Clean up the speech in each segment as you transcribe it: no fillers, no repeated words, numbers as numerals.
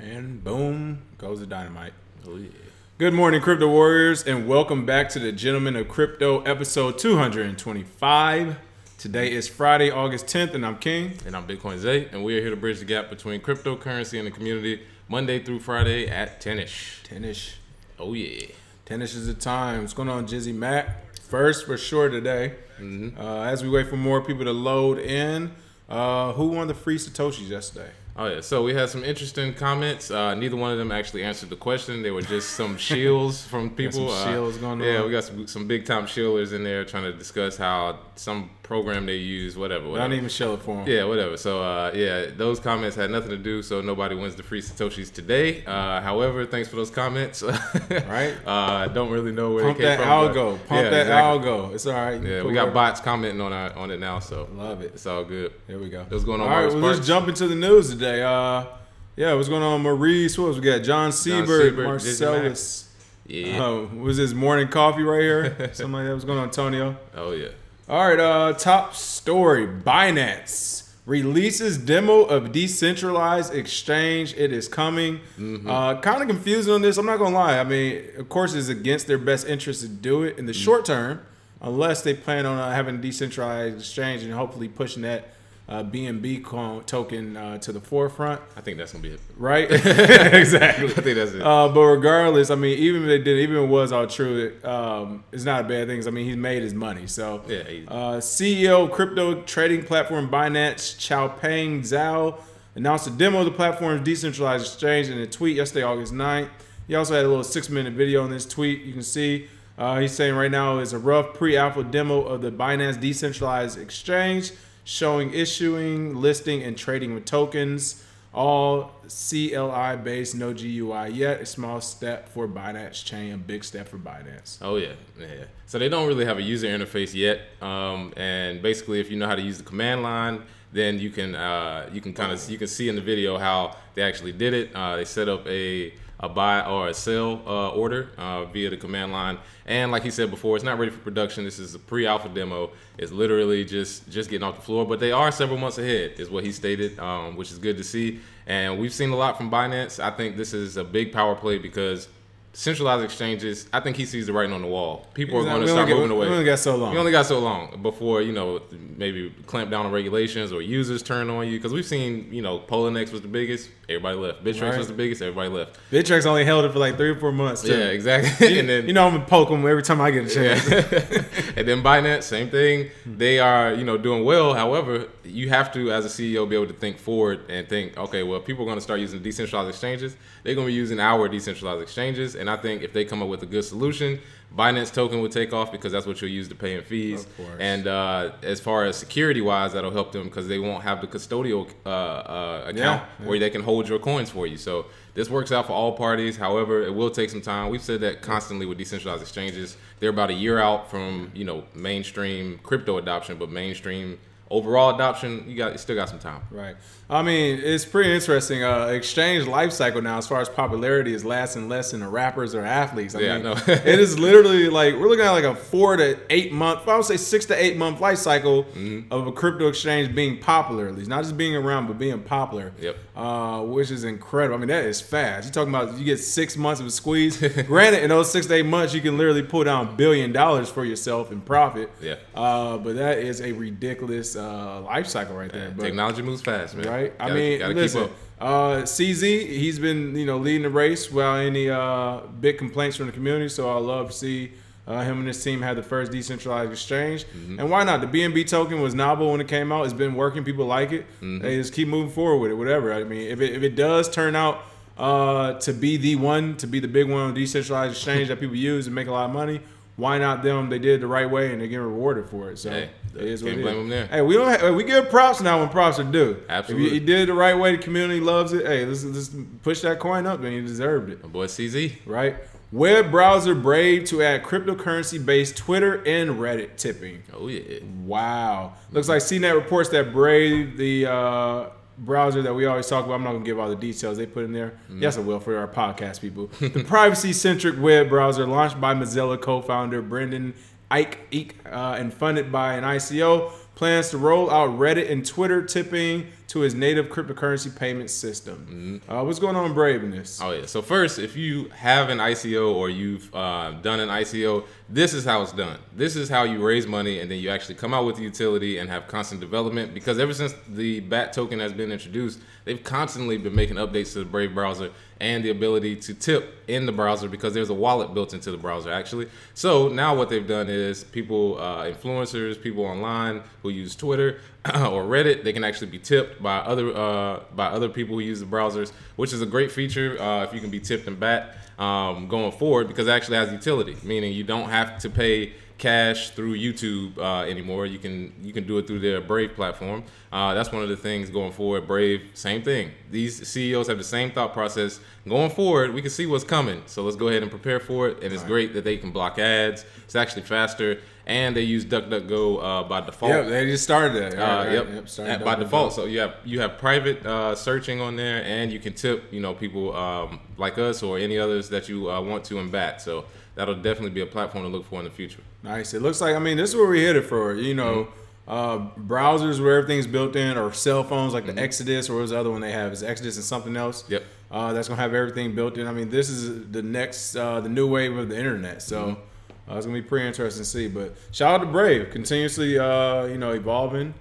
And boom goes the dynamite. Oh, yeah. Good morning, Crypto Warriors, and welcome back to the Gentlemen of Crypto, episode 225. Today is Friday, August 10th, and I'm King. And I'm Bitcoin Zay, and we are here to bridge the gap between cryptocurrency and the community Monday through Friday at 10-ish. 10-ish. Oh, yeah. 10-ish is the time. What's going on, Jizzy Matt? First, for sure, today. As we wait for more people to load in, who won the free Satoshis yesterday? Oh, yeah. So we had some interesting comments. Neither one of them actually answered the question. They were just some shills from people. Got some shills going on. Yeah, we got some big-time shillers in there trying to discuss how some program they use, whatever. Not even shill it for them. Yeah, whatever. So, yeah, those comments had nothing to do, so nobody wins the free Satoshis today. However, thanks for those comments. Right? Don't really know where Pump it came that from. algo. Pump that exactly. algo. It's all right. Yeah, we got bots commenting on it now, so love it. It's all good. Here we go. What's going on? All right, well, let's jump into the news today. Yeah, what's going on, Maurice? What else we got? John Siebert, Marcellus. Yeah. Was his morning coffee right here? Something like that. What's going on, Antonio? Oh, yeah. All right, top story. Binance releases demo of decentralized exchange. It is coming. Kind of confusing on this. I'm not going to lie. I mean, of course, it's against their best interest to do it in the short term, unless they plan on having a decentralized exchange and hopefully pushing that BNB token to the forefront. I think that's gonna be it. Right? Exactly. I think that's it. But regardless, I mean, even if they did, even if it was all true, it's not a bad thing. I mean, he's made his money. So, yeah. CEO of crypto trading platform Binance, Xiaopeng Zhao, announced a demo of the platform's decentralized exchange in a tweet yesterday, August 9th. He also had a little 6-minute video in this tweet. You can see he's saying right now is a rough pre-alpha demo of the Binance decentralized exchange, showing issuing, listing, and trading with tokens, all CLI based, no GUI yet. A small step for Binance chain, a big step for Binance. Oh yeah. So they don't really have a user interface yet, and basically, if you know how to use the command line, then you can see in the video how they actually did it. They set up a buy or a sell order via the command line, and like he said before, it's not ready for production. This is a pre-alpha demo. It's literally just getting off the floor, but they are several months ahead, is what he stated, which is good to see. And we've seen a lot from Binance. I think this is a big power play because centralized exchanges, I think he sees the writing on the wall. People are going to start moving away. We only got so long. We only got so long before, maybe clamp down on regulations or users turn on you. Because we've seen, Poloniex was the biggest, everybody left. Bittrex was the biggest, everybody left. Bittrex only held it for like 3 or 4 months, too. Yeah, exactly. And then, I'm going to poke them every time I get a chance. Yeah. And then Binance, same thing. They are, doing well. However, you have to, as a CEO, be able to think forward and think, okay, well, people are going to start using decentralized exchanges. They're going to be using our decentralized exchanges. And I think if they come up with a good solution, Binance token would take off because that's what you'll use to pay in fees. Of course. And as far as security-wise, that'll help them because they won't have the custodial account where they can hold your coins for you. So this works out for all parties. However, it will take some time. We've said that constantly with decentralized exchanges. They're about a year out from, mainstream crypto adoption, but mainstream overall adoption, you still got some time. Right. I mean, it's pretty interesting. Exchange life cycle now, as far as popularity, is less and less in the rappers or athletes. I mean, I know. It is literally like we're looking at like a 4 to 8 month, I would say 6 to 8 month life cycle of a crypto exchange being popular, at least not just being around, but being popular. Yep. Which is incredible. I mean, that is fast. You're talking about you get 6 months of a squeeze. Granted, in those 6 to 8 months, you can literally pull down $1 billion for yourself in profit. Yeah. But that is a ridiculous life cycle right there. But, technology moves fast, man. Right. Listen, CZ, he's been leading the race without any big complaints from the community. So I love to see him and his team had the first decentralized exchange. And why not? The BNB token was novel when it came out. It's been working. People like it. They just keep moving forward with it. Whatever. I mean, if it does turn out to be the one, to be the big one on decentralized exchange that people use and make a lot of money, why not them? They did it the right way and they're getting rewarded for it. So hey, it is what can't it blame is. them there. Hey, we give props now when props are due. Absolutely. If you did it the right way, the community loves it. Hey, let's push that coin up, man. You deserved it. My boy CZ. Right. Web browser Brave to add cryptocurrency-based Twitter and Reddit tipping. Oh, yeah. Wow. Looks like CNET reports that Brave, the browser that we always talk about, I'm not going to give all the details they put in there. Yes, I will for our podcast people. The privacy-centric web browser launched by Mozilla co-founder Brendan Eich and funded by an ICO plans to roll out Reddit and Twitter tipping to his native cryptocurrency payment system. What's going on, Brave, in this? Oh yeah. So first, if you have an ICO or you've done an ICO, this is how it's done. This is how you raise money, and then you actually come out with the utility and have constant development. Because ever since the BAT token has been introduced, they've constantly been making updates to the Brave browser and the ability to tip in the browser, because there's a wallet built into the browser actually. So now what they've done is people, influencers, people online who use Twitter or Reddit, they can actually be tipped by other people who use the browsers, which is a great feature if you can be tipped in BAT going forward, because it actually has utility, meaning you don't have to pay cash through YouTube anymore. You can do it through their Brave platform. That's one of the things going forward. Brave, same thing. These CEOs have the same thought process. Going forward, we can see what's coming. So let's go ahead and prepare for it. And it's great that they can block ads. It's actually faster. And they use DuckDuckGo by default. Yeah, they just started that. Yep, by default. So you have private searching on there, and you can tip people like us or any others that you want to in BAT. So that'll definitely be a platform to look for in the future. Nice. It looks like, I mean, this is where we hit it for. Browsers where everything's built in, or cell phones like the Exodus, or what was the other one they have? Is Exodus and something else? Yep. That's gonna have everything built in. I mean, this is the next, the new wave of the internet. So it's gonna be pretty interesting to see. But shout out to Brave, continuously, evolving.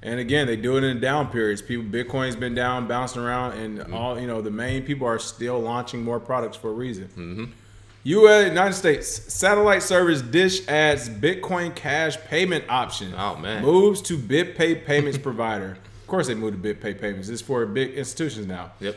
And again, they do it in down periods. Bitcoin's been down, bouncing around, and all the main people are still launching more products for a reason. United States satellite service Dish adds Bitcoin Cash payment option. Oh man! Moves to BitPay payments provider. Of course, they moved to BitPay payments. It's for big institutions now. Yep.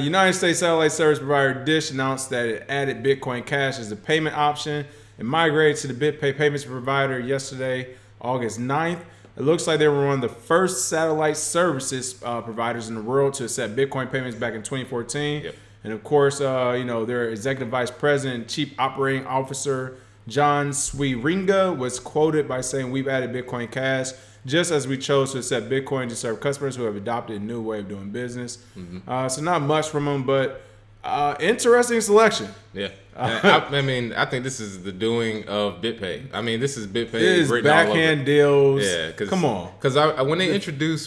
United States satellite service provider Dish announced that it added Bitcoin Cash as a payment option and migrated to the BitPay payments provider yesterday, August 9th. It looks like they were one of the first satellite services providers in the world to accept Bitcoin payments back in 2014. Yep. And of course, their executive vice president, chief operating officer, John Swieringa, was quoted by saying, "We've added Bitcoin Cash just as we chose to accept Bitcoin to serve customers who have adopted a new way of doing business." So not much from them, but interesting selection. Yeah. I think this is the doing of BitPay. I mean, this is BitPay. It is backhand deals. Yeah, come on. Because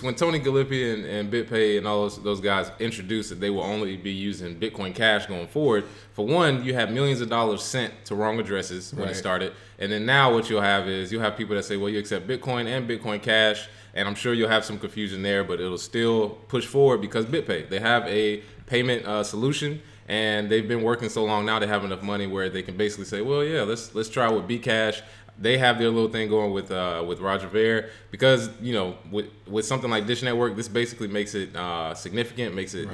when Tony Gillespie and BitPay and all those guys introduced that they will only be using Bitcoin Cash going forward, for one, you have millions of dollars sent to wrong addresses when it started. And then now what you'll have is you'll have people that say, well, you accept Bitcoin and Bitcoin Cash. And I'm sure you'll have some confusion there, but it'll still push forward because BitPay, they have a payment solution. And they've been working so long now, they have enough money where they can basically say, well, yeah, let's try with Bcash. They have their little thing going with Roger Ver, because with something like Dish Network, this basically makes it significant, makes it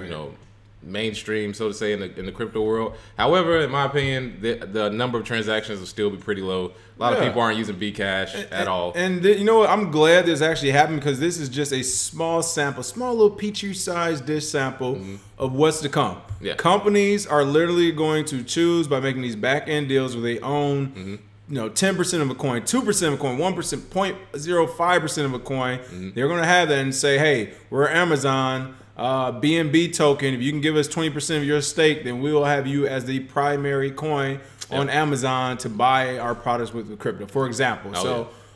mainstream, so to say, in the crypto world. However, in my opinion, the number of transactions will still be pretty low. A lot of people aren't using Bcash at all. And you know what? I'm glad this actually happened, because this is just a small sample, small little Petri-sized dish sample of what's to come. Yeah. Companies are literally going to choose by making these back-end deals where they own 10% of a coin, 2% of a coin, 1%, 0.05% of a coin. They're going to have that and say, hey, we're Amazon, BNB token. If you can give us 20% of your stake, then we will have you as the primary coin on Amazon to buy our products with crypto, for example.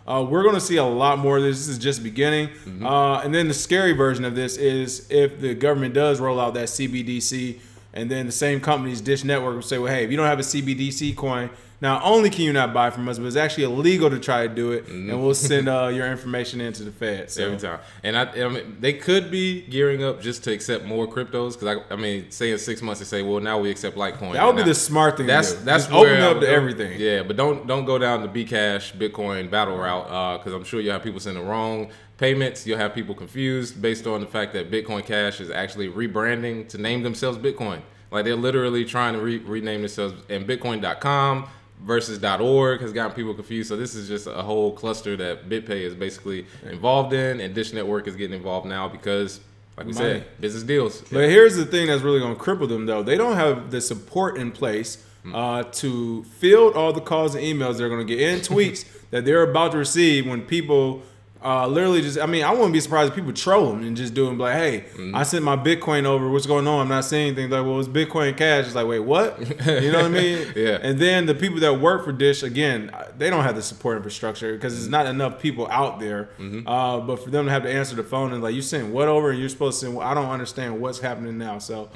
We're going to see a lot more of this. This is just beginning. And then the scary version of this is if the government does roll out that CBDC, and then the same companies, Dish Network, will say, well, hey, if you don't have a CBDC coin, not only can you not buy from us, but it's actually illegal to try to do it, and we'll send your information into the Fed. So. Every time. And I mean, they could be gearing up just to accept more cryptos, because I mean, say in 6 months they say, well, now we accept Litecoin. That would be the smart thing to do. That's just open up to everything. Yeah, but don't go down the Bcash Bitcoin battle route, because I'm sure you'll have people sending wrong payments. You'll have people confused based on the fact that Bitcoin Cash is actually rebranding to name themselves Bitcoin. Like, they're literally trying to rename themselves, and Bitcoin.com versus .org has gotten people confused. So this is just a whole cluster that BitPay is basically involved in, and Dish Network is getting involved now because, like we said, business deals. But here's the thing that's really going to cripple them, though. They don't have the support in place to field all the calls and emails they're going to get, and tweets that they're about to receive when people Literally just, I mean, I wouldn't be surprised if people troll them and just do them like, hey, I sent my Bitcoin over. What's going on? I'm not seeing anything. Like, well, it's Bitcoin Cash. It's like, wait, what? You know what I mean? Yeah. And then the people that work for Dish, again, they don't have the support infrastructure because there's not enough people out there. But for them to have to answer the phone and like, you sent what over and you're supposed to send, well, I don't understand what's happening now. So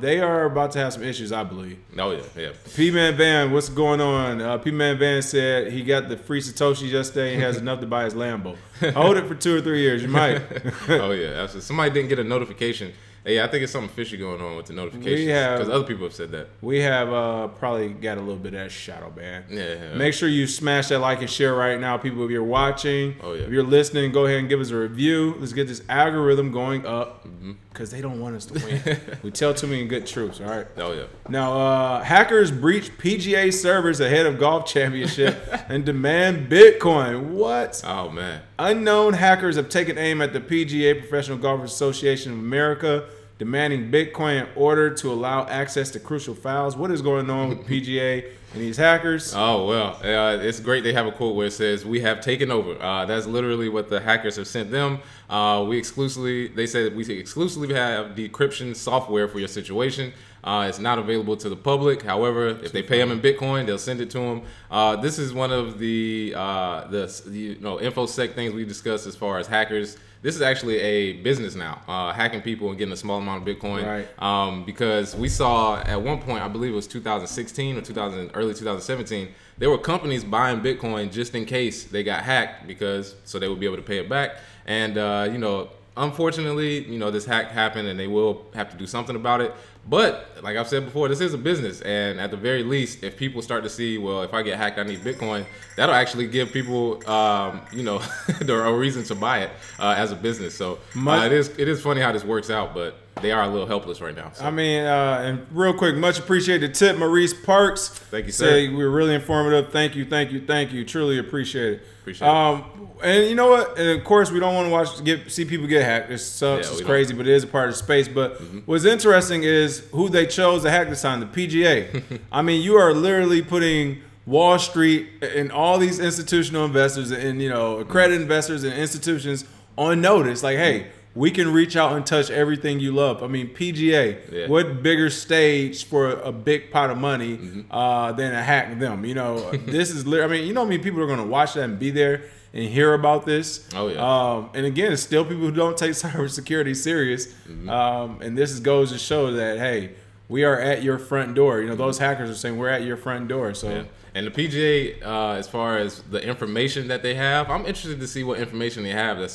they are about to have some issues, I believe. Oh, yeah, yeah. P-Man Van, what's going on? P-Man Van said he got the free Satoshi yesterday and has enough to buy his Lambo. Hold it for 2 or 3 years. You might. Oh, yeah. Absolutely. Somebody didn't get a notification. Yeah, I think it's something fishy going on with the notifications because other people have said that. We have probably got a little bit of that shadow ban. Yeah. Make sure you smash that like and share right now, people. If you're watching, if you're listening, go ahead and give us a review. Let's get this algorithm going up because they don't want us to win. We tell too many good truths. All right. Oh yeah. Now, hackers breached PGA servers ahead of golf championship and demand Bitcoin. What? Oh man. Unknown hackers have taken aim at the PGA, Professional Golfers Association of America, demanding Bitcoin in order to allow access to crucial files. What is going on with PGA and these hackers? Oh, well, it's great they have a quote where it says, "We have taken over." That's literally what the hackers have sent them. They said we exclusively have decryption software for your situation. It's not available to the public. However, if they pay them in Bitcoin, they'll send it to them. This is one of the InfoSec things we discussed as far as hackers. This is actually a business now, hacking people and getting a small amount of Bitcoin. Right. Because we saw at one point, I believe it was 2016 or early 2017, there were companies buying Bitcoin just in case they got hacked so they would be able to pay it back. And, unfortunately, this hack happened and they will have to do something about it. But like I've said before, this is a business. And at the very least, if people start to see, well, if I get hacked, I need Bitcoin, that'll actually give people, a reason to buy it as a business. So it is funny how this works out, but they are a little helpless right now. So. I mean, and real quick, much appreciated tip, Maurice Parks. Thank you, sir. We were really informative. Thank you. Truly appreciate it. Appreciate it. And you know what? And of course, we don't want to see people get hacked. It sucks. It's crazy, but it is a part of the space. But what's interesting is who they chose to hack this time, the PGA. I mean, you are literally putting Wall Street and all these institutional investors and, accredited investors and institutions on notice. Like, hey, we can reach out and touch everything you love. I mean, PGA, what bigger stage for a big pot of money than to hack them? This is, I mean, how many people are going to watch that and be there and hear about this? Oh, yeah. And again, it's still people who don't take cybersecurity serious. And this goes to show that, hey, we are at your front door. Those hackers are saying we're at your front door. So. Yeah. And the PGA, as far as the information that they have, I'm interested to see what information they have. I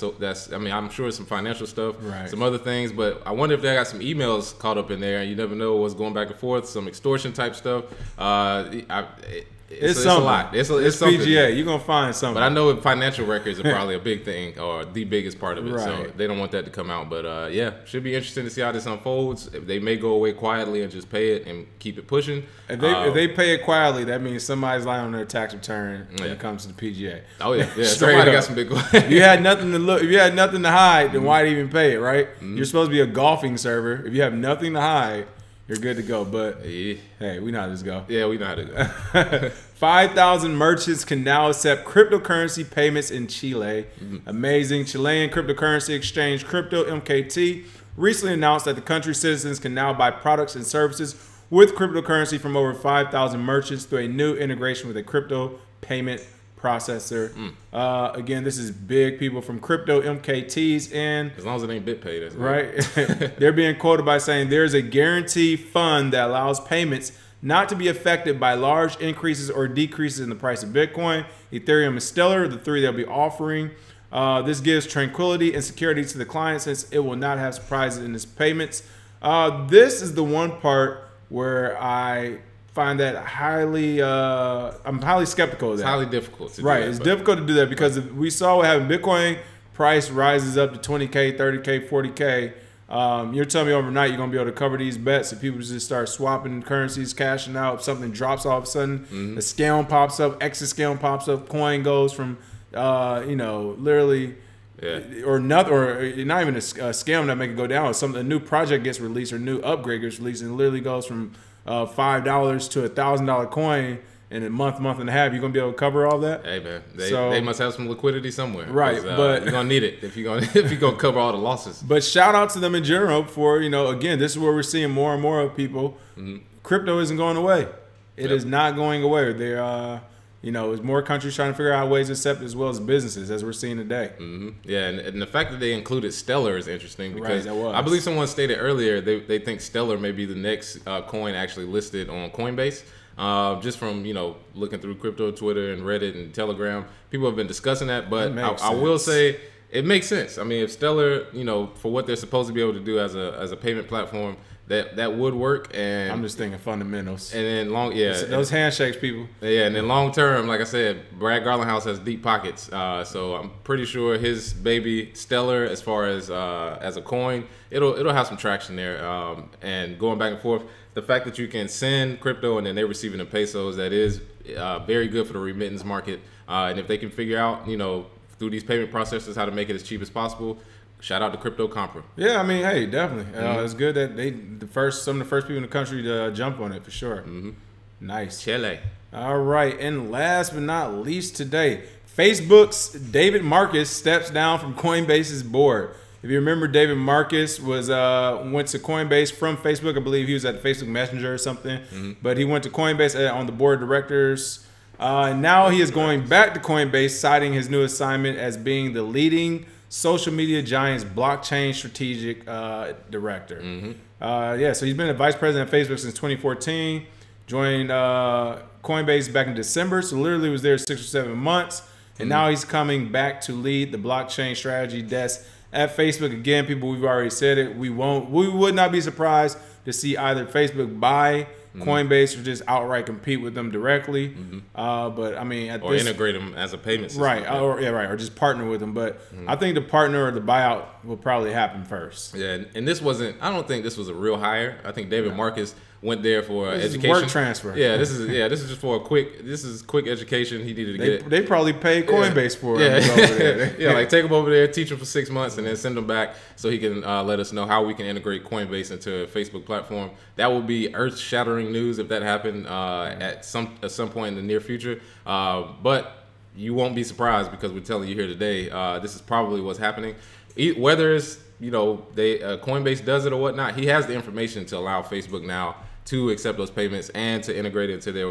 mean, I'm sure some financial stuff, some other things, but I wonder if they got some emails caught up in there. You never know what's going back and forth, some extortion type stuff. It's a lot. It's something. PGA. You're gonna find something. But I know financial records are probably a big thing or the biggest part of it. So they don't want that to come out. But should be interesting to see how this unfolds. They may go away quietly and just pay it and keep it pushing. If they pay it quietly, that means somebody's lying on their tax return when it comes to the PGA. Oh yeah, somebody got some big. If you had nothing to look, if you had nothing to hide, then why'd even pay it, right? You're supposed to be a golfing server. If you have nothing to hide, you're good to go. But hey, we know how this go. Yeah, we know how to go. 5,000 merchants can now accept cryptocurrency payments in Chile. Amazing. Chilean cryptocurrency exchange Crypto MKT recently announced that the country's citizens can now buy products and services with cryptocurrency from over 5,000 merchants through a new integration with a crypto payment processor. Again, this is big. People from Crypto MKTs and as long as it ain't BitPay, that's right. They're being quoted by saying there's a guarantee fund that allows payments not to be affected by large increases or decreases in the price of Bitcoin. Ethereum and Stellar, the three they'll be offering. This gives tranquility and security to the client since it will not have surprises in its payments. This is the one part where I find that I'm highly skeptical of that. It's highly difficult to do that. It's difficult to do that because if we saw what happened. Bitcoin price rises up to 20K, 30K, 40K. You're telling me overnight you're going to be able to cover these bets if people just start swapping currencies, cashing out, if something drops all of a sudden, a scam pops up, exit scam pops up, coin goes from, literally, or not even a scam that make it go down. A new project gets released or new upgrade gets released and it literally goes from $5 to $1,000 coin in a month and a half, you're gonna be able to cover all that. Hey man, they must have some liquidity somewhere, right? But you're gonna need it if you're gonna cover all the losses. But shout out to them in general for, you know, again, this is where we're seeing more and more of people. Crypto isn't going away. It is not going away. They're you know, there's more countries trying to figure out ways to accept, as well as businesses, as we're seeing today. Yeah, and the fact that they included Stellar is interesting because right, I believe someone stated earlier they think Stellar may be the next coin actually listed on Coinbase. Just from, you know, looking through crypto Twitter and Reddit and Telegram, people have been discussing that. But I will say it makes sense. I mean, if Stellar, you know, for what they're supposed to be able to do as a payment platform, that would work. And I'm just thinking fundamentals. And then those handshakes, people. Yeah, and then long term, like I said, Brad Garlinghouse has deep pockets. So I'm pretty sure his baby Stellar, as far as a coin, it'll have some traction there. And going back and forth, the fact that you can send crypto and then they're receiving the pesos, that is very good for the remittance market. And if they can figure out, you know, through these payment processors how to make it as cheap as possible, shout out to Crypto Compra. Yeah, I mean, hey, definitely. It's good that some of the first people in the country to jump on it for sure. Nice. Chile. All right, and last but not least today, Facebook's David Marcus steps down from Coinbase's board. If you remember, David Marcus went to Coinbase from Facebook. I believe he was at Facebook Messenger or something. But he went to Coinbase on the board of directors. Now he is going back to Coinbase, citing his new assignment as being the leading social media giant's blockchain strategic director. Yeah, so he's been a vice president at Facebook since 2014. Joined Coinbase back in December, so literally was there 6 or 7 months. And now he's coming back to lead the blockchain strategy desk at Facebook. Again, people, we've already said it. We would not be surprised to see either Facebook buy Coinbase or just outright compete with them directly. But I mean, or integrate them as a payment system. Right. Or just partner with them. But I think the partner or the buyout will probably happen first. Yeah, and this wasn't. I don't think this was a real hire. I think David Marcus went there for education. Work transfer. Yeah, this is just for a quick. This is quick education. He needed to get. They probably paid Coinbase for him. Yeah, like take him over there, teach him for 6 months, and then send him back so he can let us know how we can integrate Coinbase into a Facebook platform. That would be earth-shattering news if that happened at some point in the near future. But you won't be surprised because we're telling you here today. This is probably what's happening. Whether it's, you know, Coinbase does it or whatnot, he has the information to allow Facebook now to accept those payments and to integrate it into their,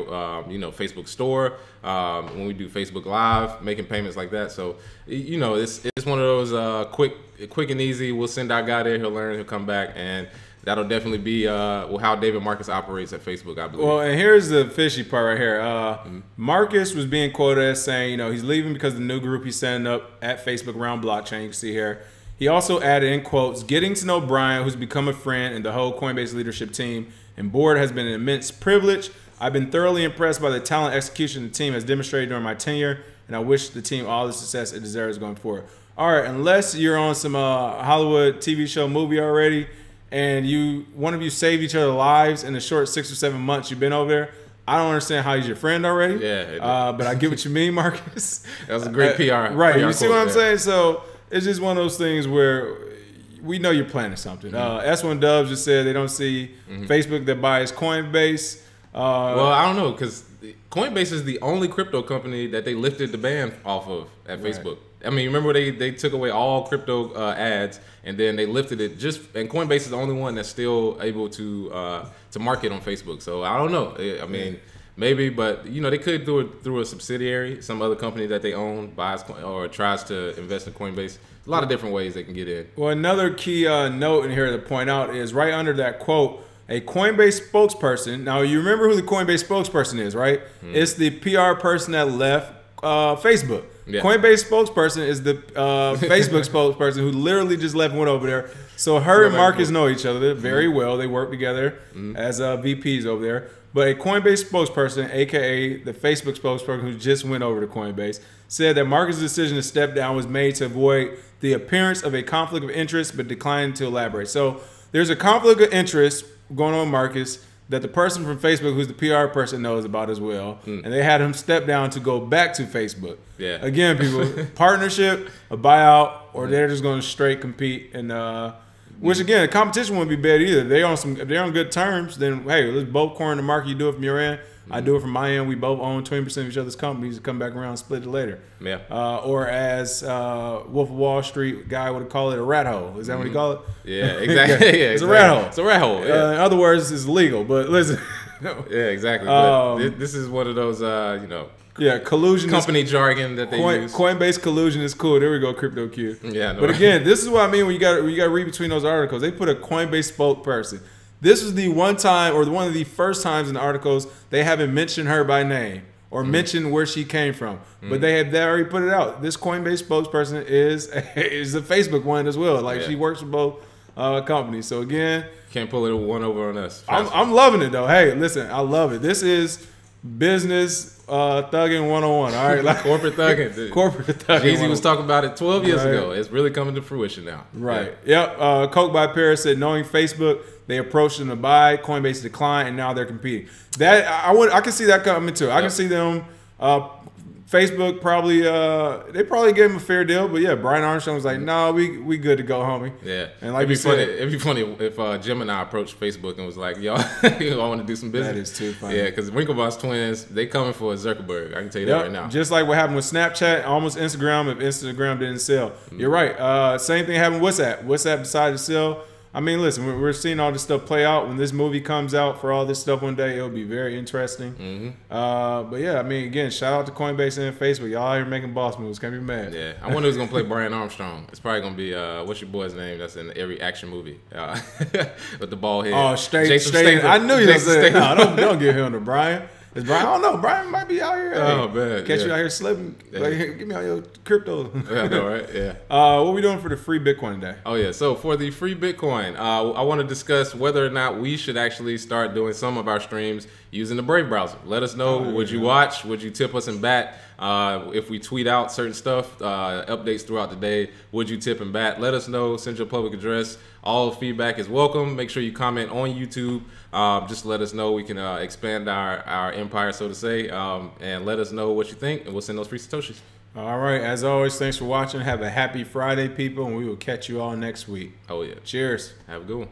you know, Facebook store. When we do Facebook Live, making payments like that. So, you know, it's one of those quick and easy. We'll send our guy there. He'll learn. He'll come back, and that'll definitely be how David Marcus operates at Facebook, I believe. Well, and here's the fishy part right here. Marcus was being quoted as saying, you know, he's leaving because of the new group he's setting up at Facebook around blockchain. You can see here. He also added in quotes, "Getting to know Brian, who's become a friend, and the whole Coinbase leadership team and board has been an immense privilege. I've been thoroughly impressed by the talent execution the team has demonstrated during my tenure, and I wish the team all the success it deserves going forward." All right, unless you're on some Hollywood TV show movie already, and one of you saved each other's lives in the short 6 or 7 months you've been over there, I don't understand how he's your friend already. Yeah. But I get what you mean, Marcus. That was a great PR. Right. PR you see what I'm saying? So it's just one of those things where we know you're planning something. S1 Dubs just said they don't see Facebook that buys Coinbase. Well, I don't know, because Coinbase is the only crypto company that they lifted the ban off of at Facebook. I mean, remember they took away all crypto ads, and then they lifted it and Coinbase is the only one that's still able to market on Facebook. So I don't know. I mean, maybe, but you know, they could do it through a subsidiary, some other company that they own buys or tries to invest in Coinbase. A lot of different ways they can get in. Well, another key note in here to point out is right under that quote, a Coinbase spokesperson. Now, you remember who the Coinbase spokesperson is, right? It's the PR person that left Facebook. Yeah. Coinbase spokesperson is the Facebook spokesperson who literally just left and went over there. So her and Marcus know each other very well. They work together as VPs over there. But a Coinbase spokesperson, a.k.a. the Facebook spokesperson who just went over to Coinbase, said that Marcus' decision to step down was made to avoid the appearance of a conflict of interest, but declined to elaborate. So there's a conflict of interest going on with Marcus that the person from Facebook, who's the PR person, knows about as well. And they had him step down to go back to Facebook. Yeah. Again, people, partnership, a buyout, or they're just going to straight compete. And which again, the competition wouldn't be bad either. If they're on good terms, then hey, let's both corner the market. You do it from your end. I do it from my end. We both own 20% of each other's companies and come back around and split it later. Yeah. Or as Wolf of Wall Street guy would call it, a rat hole. Is that what he call it? Yeah, exactly. Yeah, it's a rat hole. It's a rat hole. Yeah. In other words, it's legal. But listen. Yeah, exactly. But this is one of those, you know. Yeah, collusion. Company jargon that they use. Coinbase collusion is cool. There we go, Crypto Q. Yeah, no, but again, this is what I mean when you got to read between those articles. They put a Coinbase spokesperson. This was the one time, or one of the first times in the articles they haven't mentioned her by name or mentioned where she came from. But they already put it out. This Coinbase spokesperson is a Facebook one as well. Like she works for both companies. So again, can't pull it one over on us. I'm loving it though. Hey, listen, I love it. This is business thugging 101. All right, like corporate thugging. Corporate thugging. Jeezy was talking about it 12 years ago. It's really coming to fruition now. Right. Yeah. Yep. Coke by Paris said, knowing Facebook, they approached them to buy. Coinbase declined, and now they're competing. That I can see that coming too. I can see them. Facebook probably they probably gave him a fair deal, but yeah, Brian Armstrong was like, "No, we good to go, homie." Yeah, and like it'd be funny if Jim and I approached Facebook and was like, "Yo, I want to do some business." That is too funny. Yeah, because Winklevoss twins, they coming for a Zuckerberg. I can tell you that right now. Just like what happened with Snapchat, almost Instagram. If Instagram didn't sell, you're right. Same thing happened with WhatsApp. WhatsApp decided to sell. I mean, listen, we're seeing all this stuff play out. When this movie comes out for all this stuff one day, it'll be very interesting. But yeah, I mean, again, shout out to Coinbase and Facebook. Y'all out here making boss moves. Can't be mad. Yeah, I wonder who's gonna play Brian Armstrong. It's probably gonna be what's your boy's name? That's in every action movie with the bald head. Oh, Statham. I knew you were saying no. Don't give him to Brian. It's Brian. I don't know. Brian might be out here. Oh man, catch you out here slipping. Like, give me all your crypto. Yeah, I know, right? Yeah. What are we doing for the free Bitcoin day? Oh yeah. So for the free Bitcoin, I want to discuss whether or not we should actually start doing some of our streams using the Brave browser. Let us know. Would you watch? Would you tip us and bat? If we tweet out certain stuff, updates throughout the day, would you tip and bat? Let us know. Send your public address. All feedback is welcome. Make sure you comment on YouTube. Just let us know. We can expand our empire, so to say, and let us know what you think, and we'll send those free Satoshis. All right. As always, thanks for watching. Have a happy Friday, people, and we will catch you all next week. Oh, yeah. Cheers. Have a good one.